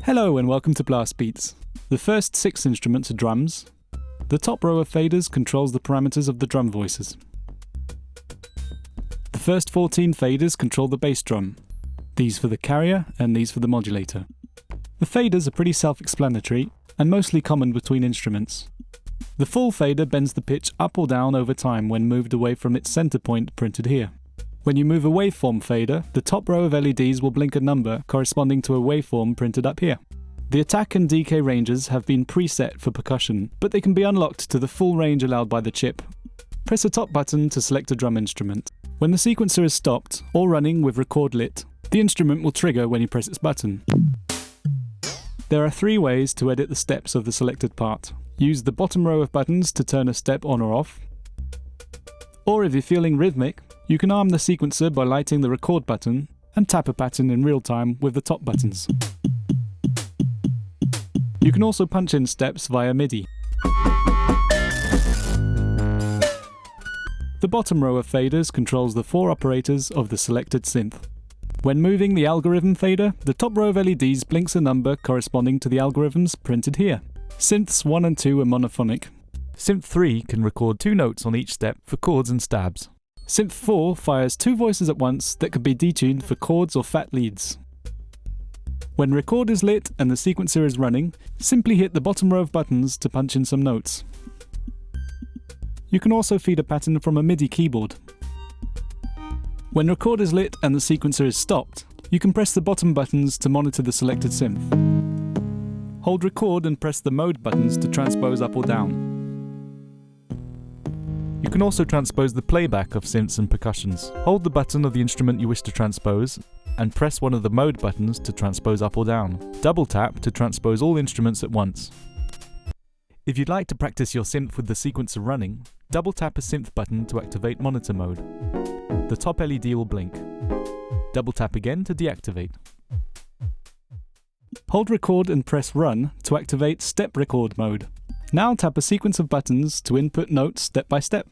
Hello and welcome to BlastBeats. The first 6 instruments are drums. The top row of faders controls the parameters of the drum voices. The first 14 faders control the bass drum, these for the carrier and these for the modulator. The faders are pretty self-explanatory and mostly common between instruments. The full fader bends the pitch up or down over time when moved away from its center point printed here. When you move a waveform fader, the top row of LEDs will blink a number corresponding to a waveform printed up here. The attack and decay ranges have been preset for percussion, but they can be unlocked to the full range allowed by the chip. Press the top button to select a drum instrument. When the sequencer is stopped, or running with record lit, the instrument will trigger when you press its button. There are 3 ways to edit the steps of the selected part. Use the bottom row of buttons to turn a step on or off. Or if you're feeling rhythmic, you can arm the sequencer by lighting the record button and tap a pattern in real time with the top buttons. You can also punch in steps via MIDI. The bottom row of faders controls the 4 operators of the selected synth. When moving the algorithm fader, the top row of LEDs blinks a number corresponding to the algorithms printed here. Synths 1 and 2 are monophonic. Synth 3 can record 2 notes on each step for chords and stabs. Synth 4 fires 2 voices at once that can be detuned for chords or fat leads. When record is lit and the sequencer is running, simply hit the bottom row of buttons to punch in some notes. You can also feed a pattern from a MIDI keyboard. When record is lit and the sequencer is stopped, you can press the bottom buttons to monitor the selected synth. Hold record and press the mode buttons to transpose up or down. You can also transpose the playback of synths and percussions. Hold the button of the instrument you wish to transpose and press one of the mode buttons to transpose up or down. Double tap to transpose all instruments at once. If you'd like to practice your synth with the sequencer running, double tap a synth button to activate monitor mode. The top LED will blink. Double tap again to deactivate. Hold record and press run to activate step record mode. Now tap a sequence of buttons to input notes step by step.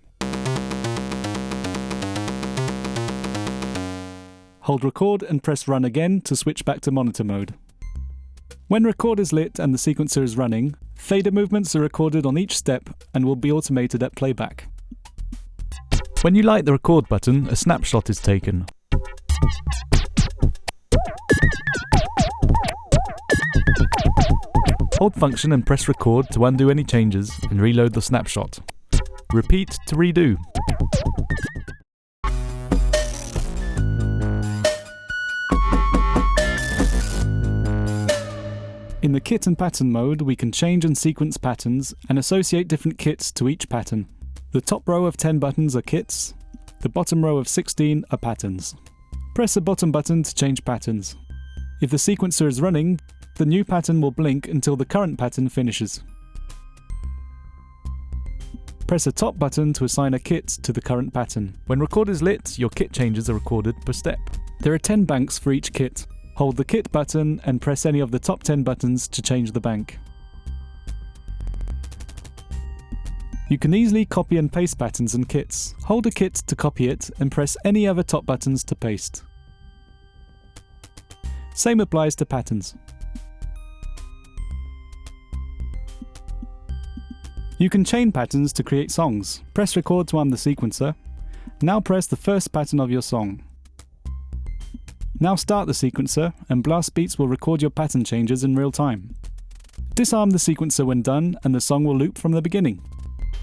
Hold record and press run again to switch back to monitor mode. When record is lit and the sequencer is running, fader movements are recorded on each step and will be automated at playback. When you light the record button, a snapshot is taken. Hold function and press record to undo any changes and reload the snapshot. Repeat to redo. In the kit and pattern mode, we can change and sequence patterns and associate different kits to each pattern. The top row of 10 buttons are kits, the bottom row of 16 are patterns. Press the bottom button to change patterns. If the sequencer is running, the new pattern will blink until the current pattern finishes. Press the top button to assign a kit to the current pattern. When record is lit, your kit changes are recorded per step. There are 10 banks for each kit. Hold the kit button and press any of the top 10 buttons to change the bank. You can easily copy and paste patterns and kits. Hold a kit to copy it and press any other top buttons to paste. Same applies to patterns. You can chain patterns to create songs. Press record to arm the sequencer. Now press the first pattern of your song. Now start the sequencer and BlastBeats will record your pattern changes in real time. Disarm the sequencer when done and the song will loop from the beginning.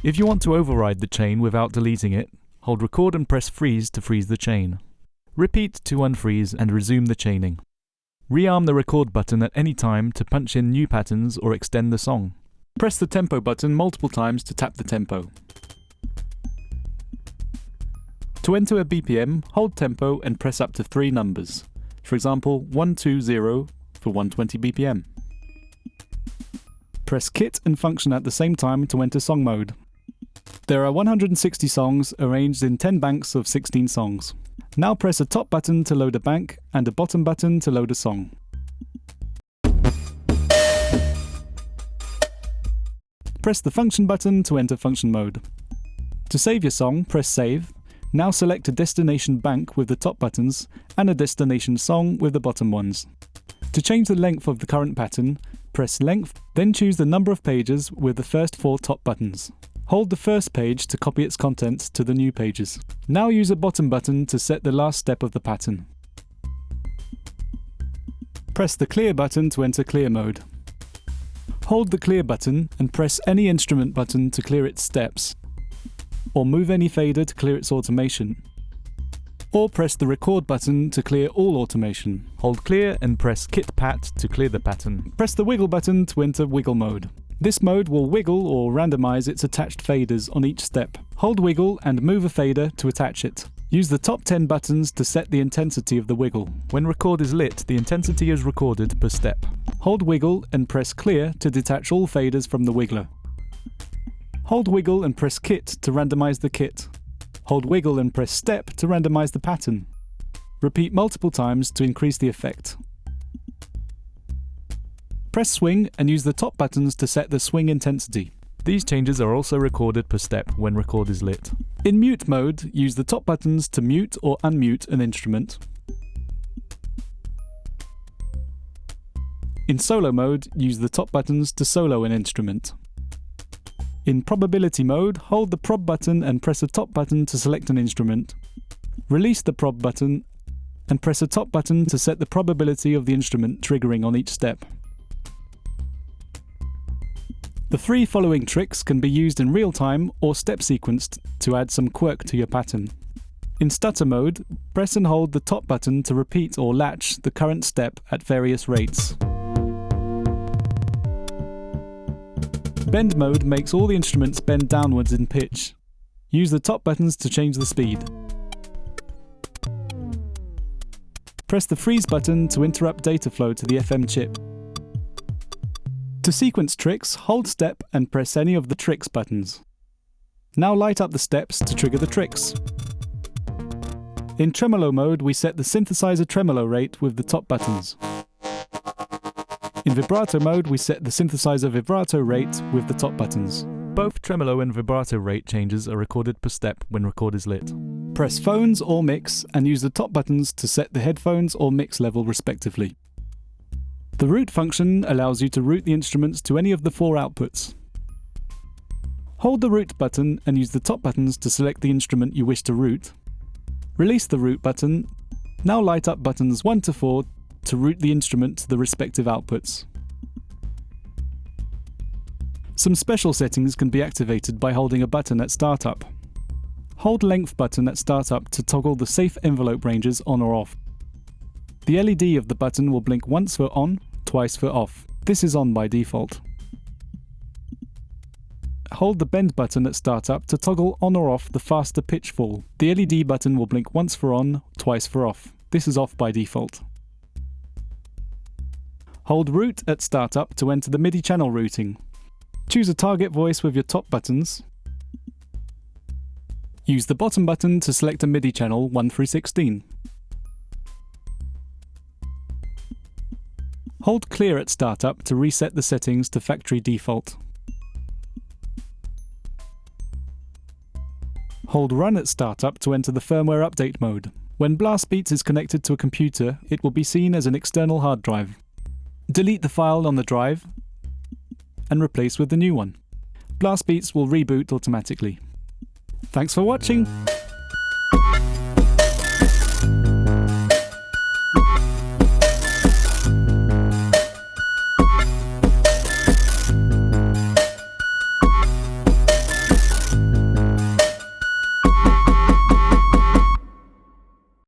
If you want to override the chain without deleting it, hold record and press freeze to freeze the chain. Repeat to unfreeze and resume the chaining. Rearm the record button at any time to punch in new patterns or extend the song. Press the tempo button multiple times to tap the tempo. To enter a BPM, hold tempo and press up to 3 numbers. For example, 120 for 120 BPM. Press kit and function at the same time to enter song mode. There are 160 songs arranged in 10 banks of 16 songs. Now press a top button to load a bank and a bottom button to load a song. Press the function button to enter function mode. To save your song, press save. Now select a destination bank with the top buttons and a destination song with the bottom ones. To change the length of the current pattern, press Length, then choose the number of pages with the first 4 top buttons. Hold the first page to copy its contents to the new pages. Now use a bottom button to set the last step of the pattern. Press the Clear button to enter Clear mode. Hold the Clear button and press any instrument button to clear its steps, or move any fader to clear its automation. Or press the Record button to clear all automation. Hold Clear and press Kit Pat to clear the pattern. Press the Wiggle button to enter Wiggle mode. This mode will wiggle or randomize its attached faders on each step. Hold Wiggle and move a fader to attach it. Use the top 10 buttons to set the intensity of the wiggle. When Record is lit, the intensity is recorded per step. Hold Wiggle and press Clear to detach all faders from the wiggler. Hold Wiggle and press Kit to randomize the kit. Hold Wiggle and press Step to randomize the pattern. Repeat multiple times to increase the effect. Press Swing and use the top buttons to set the swing intensity. These changes are also recorded per step when Record is lit. In Mute mode, use the top buttons to mute or unmute an instrument. In Solo mode, use the top buttons to solo an instrument. In Probability mode, hold the Prob button and press a top button to select an instrument. Release the Prob button and press a top button to set the probability of the instrument triggering on each step. The 3 following tricks can be used in real time or step sequenced to add some quirk to your pattern. In Stutter mode, press and hold the top button to repeat or latch the current step at various rates. Bend mode makes all the instruments bend downwards in pitch. Use the top buttons to change the speed. Press the Freeze button to interrupt data flow to the FM chip. To sequence tricks, hold Step and press any of the Tricks buttons. Now light up the steps to trigger the tricks. In Tremolo mode, we set the synthesizer tremolo rate with the top buttons. In Vibrato mode, we set the synthesizer vibrato rate with the top buttons. Both tremolo and vibrato rate changes are recorded per step when Record is lit. Press Phones or Mix and use the top buttons to set the headphones or mix level respectively. The route function allows you to route the instruments to any of the 4 outputs. Hold the Route button and use the top buttons to select the instrument you wish to route. Release the Route button. Now light up buttons 1 to 4 to route the instrument to the respective outputs. Some special settings can be activated by holding a button at startup. Hold Length button at startup to toggle the safe envelope ranges on or off. The LED of the button will blink once for on, twice for off. This is on by default. Hold the Bend button at startup to toggle on or off the faster pitch fall. The LED button will blink once for on, twice for off. This is off by default. Hold Route at startup to enter the MIDI channel routing. Choose a target voice with your top buttons. Use the bottom button to select a MIDI channel 1 through 16. Hold Clear at startup to reset the settings to factory default. Hold Run at startup to enter the firmware update mode. When BlastBeats is connected to a computer, it will be seen as an external hard drive. Delete the file on the drive and replace with the new one. BlastBeats will reboot automatically. Thanks for watching!